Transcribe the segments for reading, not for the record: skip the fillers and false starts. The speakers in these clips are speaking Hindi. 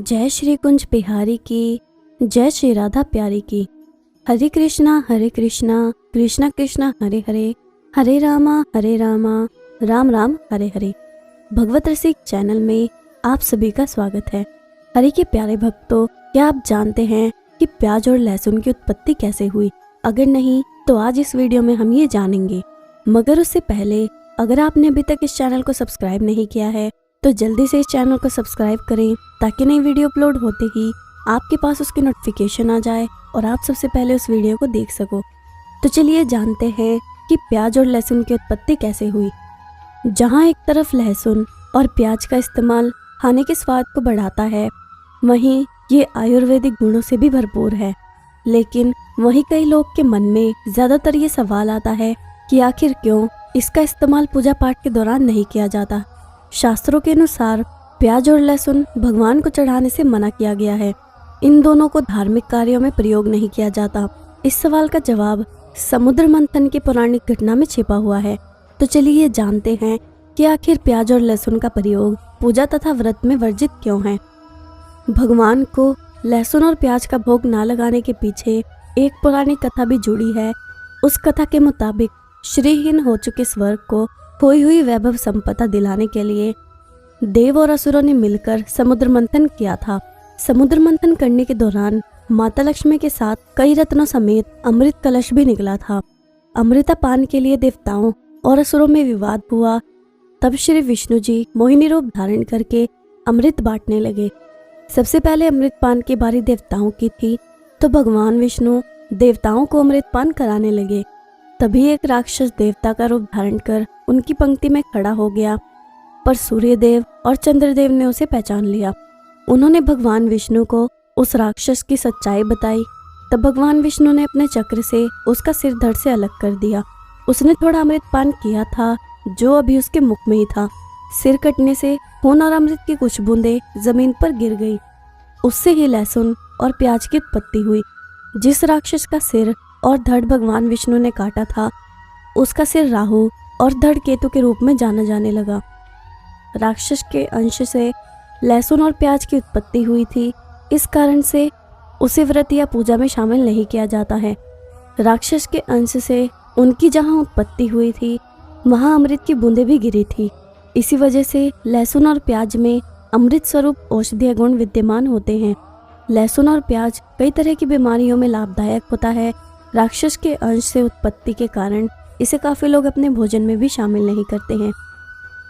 जय श्री कुंज बिहारी की, जय श्री राधा प्यारी की। हरे कृष्णा कृष्णा कृष्णा हरे हरे, हरे रामा राम राम हरे हरे। भगवत रसिक चैनल में आप सभी का स्वागत है। हरि के प्यारे भक्तों, क्या आप जानते हैं कि प्याज और लहसुन की उत्पत्ति कैसे हुई? अगर नहीं तो आज इस वीडियो में हम ये जानेंगे। मगर उससे पहले अगर आपने अभी तक इस चैनल को सब्सक्राइब नहीं किया है तो जल्दी से इस चैनल को सब्सक्राइब करें ताकि नई वीडियो अपलोड होते ही आपके पास उसकी नोटिफिकेशन आ जाए और आप सबसे पहले उस वीडियो को देख सको। तो चलिए जानते हैं कि प्याज और लहसुन की उत्पत्ति कैसे हुई। जहाँ एक तरफ लहसुन और प्याज का इस्तेमाल खाने के स्वाद को बढ़ाता है, वहीं ये आयुर्वेदिक गुणों से भी भरपूर है। लेकिन वहीं कई लोग के मन में ज़्यादातर ये सवाल आता है कि आखिर क्यों इसका इस्तेमाल पूजा पाठ के दौरान नहीं किया जाता। शास्त्रों के अनुसार प्याज और लहसुन भगवान को चढ़ाने से मना किया गया है। इन दोनों को धार्मिक कार्यों में प्रयोग नहीं किया जाता। इस सवाल का जवाब समुद्र मंथन की पौराणिक घटना में छिपा हुआ है। तो चलिए जानते हैं कि आखिर प्याज और लहसुन का प्रयोग पूजा तथा व्रत में वर्जित क्यों है। भगवान को लहसुन और प्याज का भोग ना लगाने के पीछे एक पौराणिक कथा भी जुड़ी है। उस कथा के मुताबिक श्रीहीन हो चुके स्वर्ग को खोई हुई वैभव संपदा दिलाने के लिए देव और असुरों ने मिलकर समुद्र मंथन किया था। समुद्र मंथन करने के दौरान माता लक्ष्मी के साथ कई रत्नों समेत अमृत कलश भी निकला था। अमृतपान के लिए देवताओं और असुरों में विवाद हुआ। तब श्री विष्णु जी मोहिनी रूप धारण करके अमृत बांटने लगे। सबसे पहले अमृतपान की बारी देवताओं की थी, तो भगवान विष्णु देवताओं को अमृतपान कराने लगे। तभी एक राक्षस देवता का रूप धारण कर उनकी पंक्ति में खड़ा हो गया, पर सूर्यदेव और चंद्रदेव ने उसे पहचान लिया। उन्होंने भगवान विष्णु को उस राक्षस की सच्चाई बताई। तब भगवान विष्णु ने अपने चक्र से उसका सिर धड़ से अलग कर दिया। उसने थोड़ा अमृतपान किया था जो अभी उसके मुख में ही था। सिर कटने से खून और अमृत की कुछ बूंदें जमीन पर गिर गई। उससे ही लहसुन और प्याज की उत्पत्ति हुई। जिस राक्षस का सिर और धड़ भगवान विष्णु ने काटा था, उसका सिर राहु और धड़ केतु के रूप में जाना जाने लगा। राक्षस के अंश से लहसुन और प्याज की उत्पत्ति हुई थी। इस कारण से उसे व्रत या पूजा में शामिल नहीं किया जाता है। राक्षस के अंश से उनकी जहाँ उत्पत्ति हुई थी वहाँ अमृत की बूंदें भी गिरी थी। इसी वजह से लहसुन और प्याज में अमृत स्वरूप औषधीय गुण विद्यमान होते हैं। लहसुन और प्याज कई तरह की बीमारियों में लाभदायक होता है। राक्षस के अंश से उत्पत्ति के कारण इसे काफ़ी लोग अपने भोजन में भी शामिल नहीं करते हैं।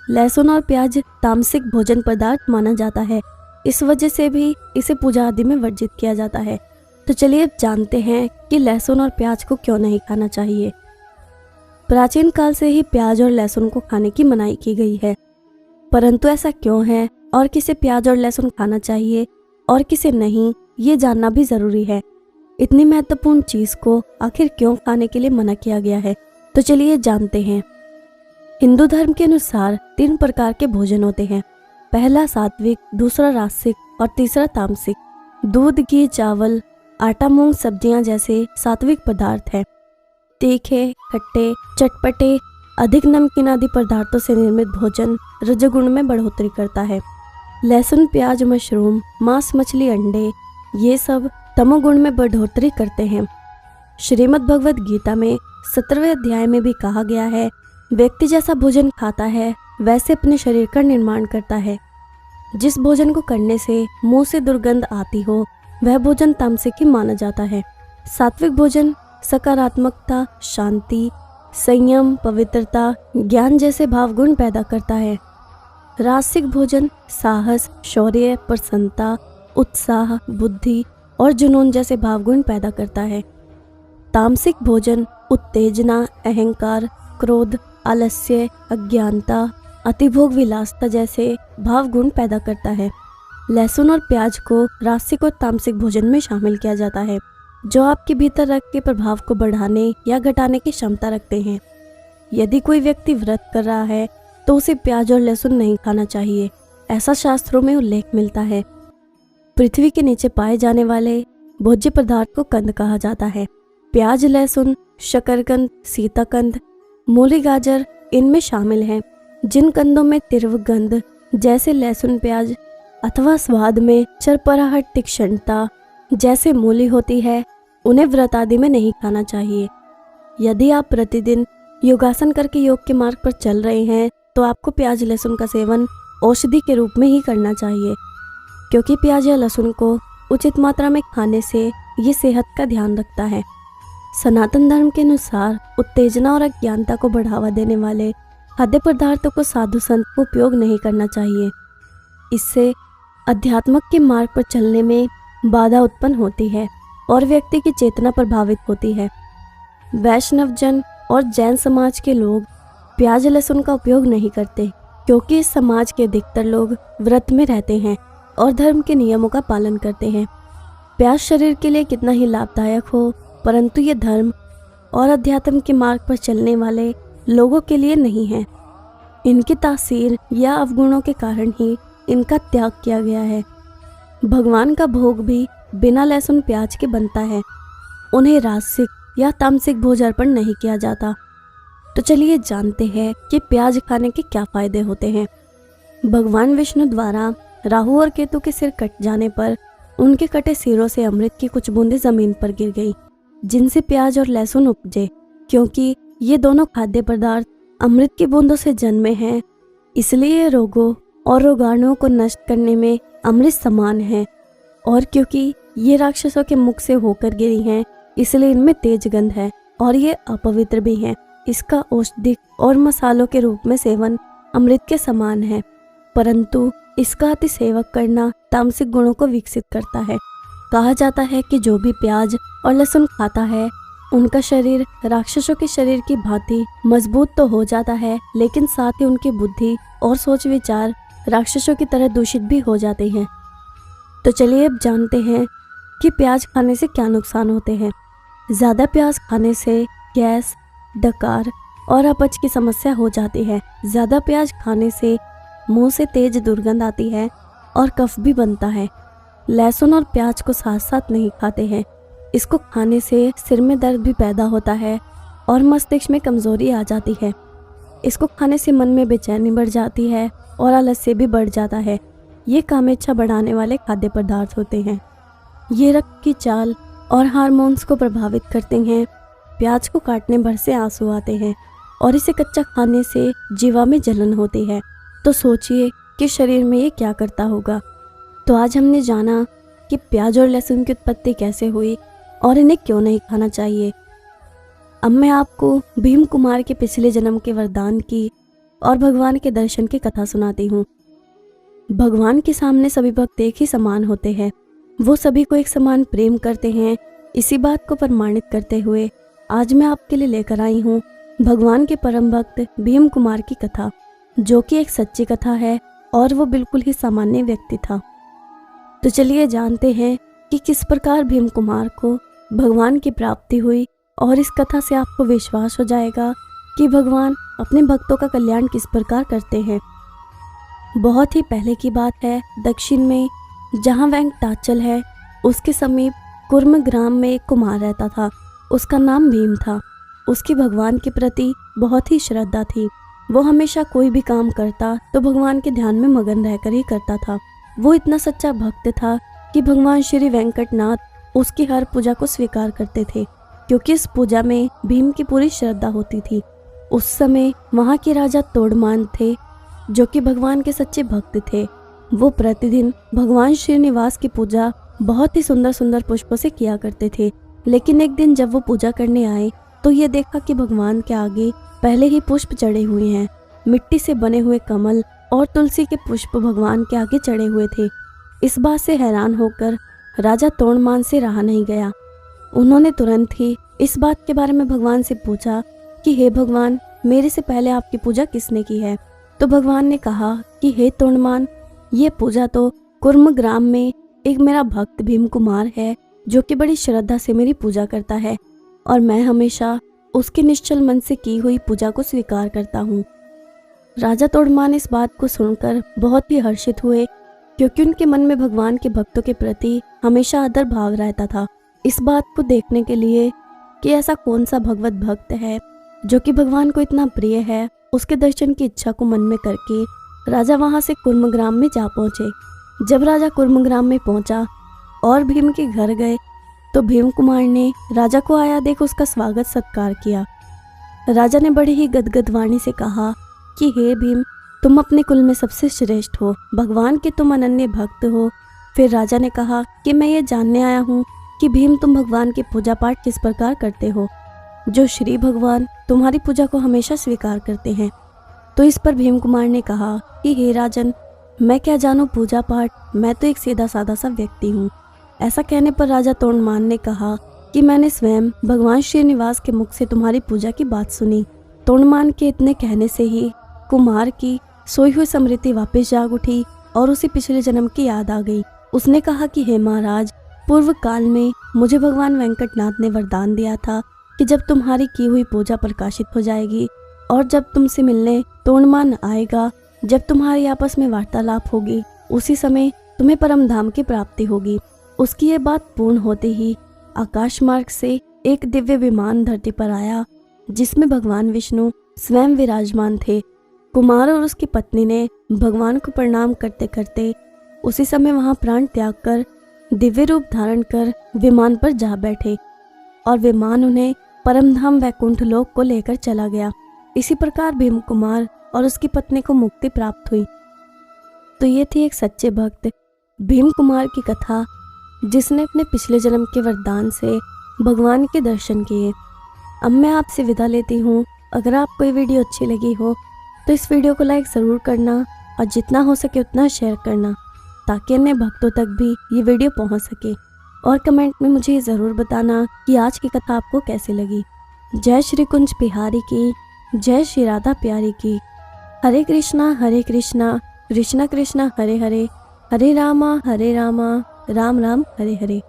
लहसुन और प्याज तामसिक भोजन पदार्थ माना जाता है। इस वजह से भी इसे पूजा आदि में वर्जित किया जाता है। तो चलिए अब जानते हैं कि लहसुन और प्याज को क्यों नहीं खाना चाहिए। प्राचीन काल से ही प्याज और लहसुन को खाने की मनाही की गई है, परंतु ऐसा क्यों है और किसे प्याज और लहसुन खाना चाहिए और किसे नहीं, ये जानना भी ज़रूरी है। इतनी महत्वपूर्ण चीज़ को आखिर क्यों खाने के लिए मना किया गया है, तो चलिए जानते हैं। हिंदू धर्म के अनुसार 3 प्रकार के भोजन होते हैं। पहला सात्विक, दूसरा रासिक और तीसरा तामसिक। दूध, घी, चावल, आटा, मूंग, सब्जियां जैसे सात्विक पदार्थ हैं। तीखे, खट्टे, चटपटे, अधिक नमकीन आदि पदार्थों से निर्मित भोजन रजोगुण में बढ़ोतरी करता है। लहसुन, प्याज, मशरूम, मांस, मछली, अंडे ये सब तमोगुण में बढ़ोतरी करते हैं। श्रीमद् भगवद गीता में 17वें अध्याय में भी कहा गया है, व्यक्ति जैसा भोजन खाता है वैसे अपने शरीर का निर्माण करता है। जिस भोजन को करने से मुंह से दुर्गंध आती हो वह भोजन तामसिक ही माना जाता है। सात्विक भोजन सकारात्मकता, शांति, संयम, पवित्रता, ज्ञान जैसे भावगुण पैदा करता है। रासिक भोजन साहस, शौर्य, प्रसन्नता, उत्साह, बुद्धि और जुनून जैसे भावगुण पैदा करता है। तामसिक भोजन उत्तेजना, अहंकार, क्रोध, आलस्य, अज्ञानता, अतिभोग, विलासता जैसे भावगुण पैदा करता है। लहसुन और प्याज को रासिक और तामसिक भोजन में शामिल किया जाता है, जो आपके भीतर रक्त के प्रभाव को बढ़ाने या घटाने की क्षमता रखते हैं। यदि कोई व्यक्ति व्रत कर रहा है तो उसे प्याज और लहसुन नहीं खाना चाहिए, ऐसा शास्त्रों में उल्लेख मिलता है। पृथ्वी के नीचे पाए जाने वाले भोज्य पदार्थ को कंद कहा जाता है। प्याज, लहसुन, शकरकंद, सीताकंद, मूली, गाजर इनमें शामिल हैं। जिन कंदों में तीव्र गंध जैसे लहसुन, प्याज अथवा स्वाद में चरपराहट, तीक्ष्णता जैसे मूली होती है, उन्हें व्रत आदि में नहीं खाना चाहिए। यदि आप प्रतिदिन योगासन करके योग के मार्ग पर चल रहे हैं तो आपको प्याज लहसुन का सेवन औषधि के रूप में ही करना चाहिए, क्योंकि प्याज या लहसुन को उचित मात्रा में खाने से ये सेहत का ध्यान रखता है। सनातन धर्म के अनुसार उत्तेजना और अज्ञानता को बढ़ावा देने वाले खाद्य पदार्थों को साधु संत को उपयोग नहीं करना चाहिए। इससे अध्यात्म के मार्ग पर चलने में बाधा उत्पन्न होती है और व्यक्ति की चेतना प्रभावित होती है। वैष्णव जन और जैन समाज के लोग प्याज लहसुन का उपयोग नहीं करते, क्योंकि इस समाज के अधिकतर लोग व्रत में रहते हैं और धर्म के नियमों का पालन करते हैं। प्याज शरीर के लिए कितना ही लाभदायक हो, परंतु ये धर्म और अध्यात्म के मार्ग पर चलने वाले लोगों के लिए नहीं है। इनकी तासीर या अवगुणों के कारण ही इनका त्याग किया गया है। भगवान का भोग भी बिना लहसुन प्याज के बनता है। उन्हें राजसिक या तामसिक भोज अर्पण नहीं किया जाता। तो चलिए जानते हैं कि प्याज खाने के क्या फायदे होते हैं। भगवान विष्णु द्वारा राहु और केतु के सिर कट जाने पर उनके कटे सिरों से अमृत की कुछ बूंदें जमीन पर गिर गई, जिनसे प्याज और लहसुन उपजे। क्योंकि ये दोनों खाद्य पदार्थ अमृत की बूंदों से जन्मे हैं, इसलिए रोगों और रोगाणुओं को नष्ट करने में अमृत समान है। और क्योंकि ये राक्षसों के मुख से होकर गिरी हैं, इसलिए इनमें तेज गंध है और ये अपवित्र भी हैं। इसका औषधिक और मसालों के रूप में सेवन अमृत के समान है, परंतु इसका अति सेवन करना तामसिक गुणों को विकसित करता है। कहा जाता है कि जो भी प्याज और लहसुन खाता है उनका शरीर राक्षसों के शरीर की भांति मजबूत तो हो जाता है, लेकिन साथ ही उनकी बुद्धि और सोच विचार राक्षसों की तरह दूषित भी हो जाते हैं। तो चलिए अब जानते हैं कि प्याज खाने से क्या नुकसान होते हैं। ज़्यादा प्याज खाने से गैस, डकार और अपच की समस्या हो जाती है। ज़्यादा प्याज खाने से मुंह से तेज दुर्गंध आती है और कफ भी बनता है। लहसुन और प्याज को साथ साथ नहीं खाते हैं। इसको खाने से सिर में दर्द भी पैदा होता है और मस्तिष्क में कमजोरी आ जाती है। इसको खाने से मन में बेचैनी बढ़ जाती है और आलस्य भी बढ़ जाता है। ये कामेच्छा बढ़ाने वाले खाद्य पदार्थ होते हैं। ये रक्त की चाल और हार्मोन्स को प्रभावित करते हैं। प्याज को काटने भर से आंसू आते हैं और इसे कच्चा खाने से जीवा में जलन होती है। तो सोचिए कि शरीर में ये क्या करता होगा। तो आज हमने जाना कि प्याज और लहसुन की उत्पत्ति कैसे हुई और इन्हें क्यों नहीं खाना चाहिए। अब मैं आपको भीम कुमार के पिछले जन्म के वरदान की और भगवान के दर्शन की कथा सुनाती हूँ। भगवान के सामने सभी भक्त एक ही समान होते हैं। वो सभी को एक समान प्रेम करते हैं। इसी बात को प्रमाणित करते हुए आज मैं आपके लिए लेकर आई हूँ भगवान के परम भक्त भीम कुमार की कथा, जो कि एक सच्ची कथा है और वो बिल्कुल ही सामान्य व्यक्ति था। तो चलिए जानते हैं कि किस प्रकार भीम कुमार को भगवान की प्राप्ति हुई, और इस कथा से आपको विश्वास हो जाएगा कि भगवान अपने भक्तों का कल्याण किस प्रकार करते हैं। बहुत ही पहले की बात है, दक्षिण में जहाँ वेंकटाचल है उसके समीप कुर्म ग्राम में एक कुमार रहता था। उसका नाम भीम था। उसकी भगवान के प्रति बहुत ही श्रद्धा थी। वो हमेशा कोई भी काम करता तो भगवान के ध्यान में मगन रहकर ही करता था। वो इतना सच्चा भक्त था कि भगवान श्री वेंकटनाथ उसकी हर पूजा को स्वीकार करते थे, क्योंकि इस पूजा में भीम की पूरी श्रद्धा होती थी। उस समय वहाँ के राजा तोड़मान थे, जो कि भगवान के सच्चे भक्त थे। वो प्रतिदिन भगवान श्रीनिवास की पूजा बहुत ही सुंदर सुंदर पुष्पों से किया करते थे। लेकिन एक दिन जब वो पूजा करने आए तो ये देखा कि भगवान के आगे पहले ही पुष्प चढ़े हुए हैं। मिट्टी से बने हुए कमल और तुलसी के पुष्प भगवान के आगे चढ़े हुए थे। इस बात से हैरान होकर राजा तोड़मान से रहा नहीं गया। उन्होंने तुरंत ही इस बात के बारे में भगवान से पूछा कि हे भगवान, मेरे से पहले आपकी पूजा किसने की है। तो भगवान ने कहा कि हे तोड़मान, ये पूजा तो कुर्म ग्राम में एक मेरा भक्त भीम कुमार है, जो कि बड़ी श्रद्धा से मेरी पूजा करता है और मैं हमेशा उसके निश्चल मन से की हुई पूजा को स्वीकार करता हूँ। राजा तोड़मान इस बात को सुनकर बहुत ही हर्षित हुए, क्योंकि उनके मन में भगवान के भक्तों के प्रति हमेशा आदर भाव रहता था। इस बात को देखने के लिए कि ऐसा कौन सा भगवत भक्त है जो कि भगवान को इतना प्रिय है, उसके दर्शन की इच्छा को मन में करके राजा वहां से कुर्म ग्राम में जा पहुंचे। जब राजा कुर्मग्राम में पहुंचा और भीम के घर गए तो भीम कुमार ने राजा को आया देख उसका स्वागत सत्कार किया। राजा ने बड़े ही गदगद वाणी से कहा कि हे भीम, तुम अपने कुल में सबसे श्रेष्ठ हो, भगवान के तुम अनन्य भक्त हो। फिर राजा ने कहा कि मैं ये जानने आया हूँ कि भीम, तुम भगवान की पूजा पाठ किस प्रकार करते हो, जो श्री भगवान तुम्हारी पूजा को हमेशा स्वीकार करते हैं। तो इस पर भीम कुमार ने कहा कि हे राजन, मैं क्या जानूँ पूजा पाठ, मैं तो एक सीधा साधा सा व्यक्ति हूँ। ऐसा कहने पर राजा तोंडमान ने कहा कि मैंने स्वयं भगवान श्रीनिवास के मुख से तुम्हारी पूजा की बात सुनी। तोंडमान के इतने कहने से ही कुमार की सोई हुई स्मृति वापस जाग उठी और उसे पिछले जन्म की याद आ गई। उसने कहा कि हे महाराज, पूर्व काल में मुझे भगवान वेंकटनाथ ने वरदान दिया था कि जब तुम्हारी की हुई पूजा प्रकाशित हो जाएगी और जब तुमसे मिलने तोंडमान आएगा, जब तुम्हारी आपस में वार्तालाप होगी, उसी समय तुम्हें परम धाम की प्राप्ति होगी। उसकी ये बात पूर्ण होते ही आकाश मार्ग से एक दिव्य विमान धरती पर आया जिसमें भगवान विष्णु स्वयं विराजमान थे। कुमार और उसकी पत्नी ने भगवान को प्रणाम करते करते उसी समय वहां प्राण त्याग कर दिव्य रूप धारण कर विमान पर जा बैठे और विमान उन्हें परमधाम वैकुंठ लोक को लेकर चला गया। इसी प्रकार भीम कुमार और उसकी पत्नी को मुक्ति प्राप्त हुई। तो ये थी एक सच्चे भक्त भीम कुमार की कथा, जिसने अपने पिछले जन्म के वरदान से भगवान के दर्शन किए। अब मैं आपसे विदा लेती हूँ। अगर आपको ये वीडियो अच्छी लगी हो तो इस वीडियो को लाइक ज़रूर करना और जितना हो सके उतना शेयर करना, ताकि अन्य भक्तों तक भी ये वीडियो पहुँच सके। और कमेंट में मुझे ये ज़रूर बताना कि आज की कथा आपको कैसी लगी। जय श्री कुंज बिहारी की, जय श्री राधा प्यारी की। हरे कृष्णा कृष्णा कृष्णा हरे हरे, हरे रामा राम राम हरे हरे।